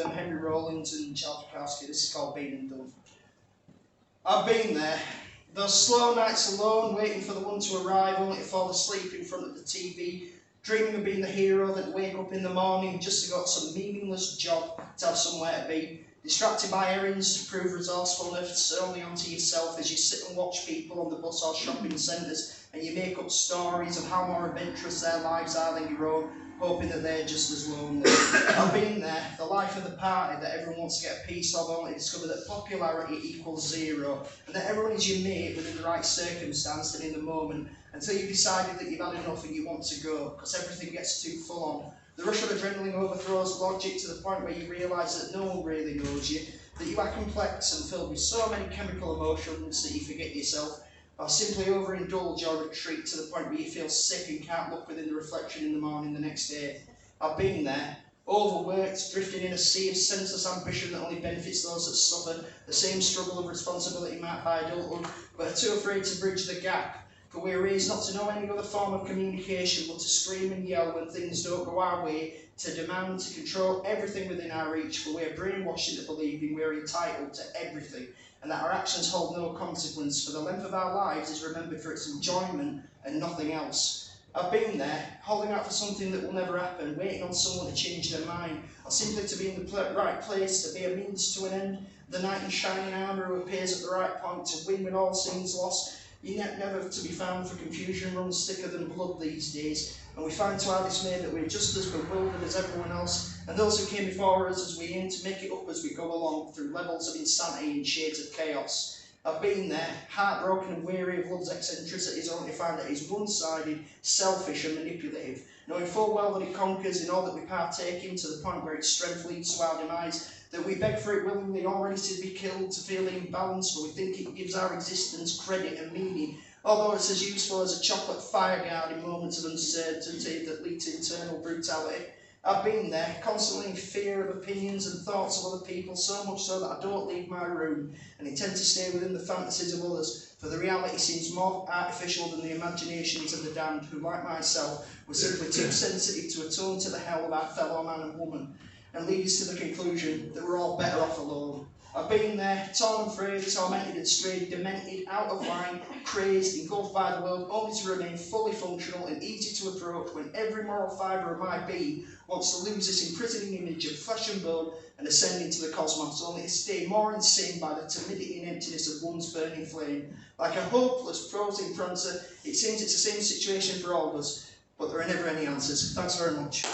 Henry Rollins and Charles Bukowski. This is called Been and Done. I've been there. Those slow nights alone, waiting for the one to arrive, only to fall asleep in front of the TV, dreaming of being the hero that wake up in the morning just to go to some meaningless job to have somewhere to be. Distracted by errands to prove resourcefulness only onto yourself as you sit and watch people on the bus or shopping centres and you make up stories of how more adventurous their lives are than your own, hoping that they're just as lonely. I've been there, the life of the party that everyone wants to get a piece of, only to discover that popularity equals zero, and that everyone is your mate within the right circumstance and in the moment, until you've decided that you've had enough and you want to go, because everything gets too full on. The rush of adrenaline overthrows logic to the point where you realise that no one really knows you, that you are complex and filled with so many chemical emotions that you forget yourself, or simply overindulge or retreat to the point where you feel sick and can't look within the reflection in the morning the next day. I've been there, overworked, drifting in a sea of senseless ambition that only benefits those that suffer the same struggle of responsibility marked by adulthood, but are too afraid to bridge the gap. For we are raised not to know any other form of communication but to scream and yell when things don't go our way, to demand, to control everything within our reach, for we are brainwashed into believing we are entitled to everything, and that our actions hold no consequence, for the length of our lives is remembered for its enjoyment and nothing else. I've been there, holding out for something that will never happen, waiting on someone to change their mind, or simply to be in the right place, to be a means to an end, the knight in shining armour who appears at the right point to win when all seems lost. Yet never to be found, for confusion runs thicker than blood these days, and we find to our dismay that we're just as bewildered as everyone else, and those who came before us, as we aim to make it up as we go along through levels of insanity and shades of chaos. I've been there, heartbroken and weary of love's eccentricities, only to find that he's one-sided, selfish and manipulative, knowing full well that it conquers in all that we partake in, to the point where its strength leads to our demise, that we beg for it willingly, all ready to be killed, to feel imbalanced, for we think it gives our existence credit and meaning, although it's as useful as a chocolate fireguard in moments of uncertainty that lead to internal brutality. I've been there, constantly in fear of opinions and thoughts of other people, so much so that I don't leave my room, and intend to stay within the fantasies of others, for the reality seems more artificial than the imaginations of the damned, who, like myself, were simply too sensitive to atone to the hell of our fellow man and woman, and lead us to the conclusion that we're all better off alone. I've been there, torn and frayed, tormented and strayed, demented, out of line, crazed, engulfed by the world, only to remain fully functional and easy to approach when every moral fibre of my being wants to lose this imprisoning image of flesh and bone and ascend into the cosmos, only to stay more insane by the timidity and emptiness of one's burning flame. Like a hopeless, prosing prancer, it seems it's the same situation for all of us, but there are never any answers. Thanks very much.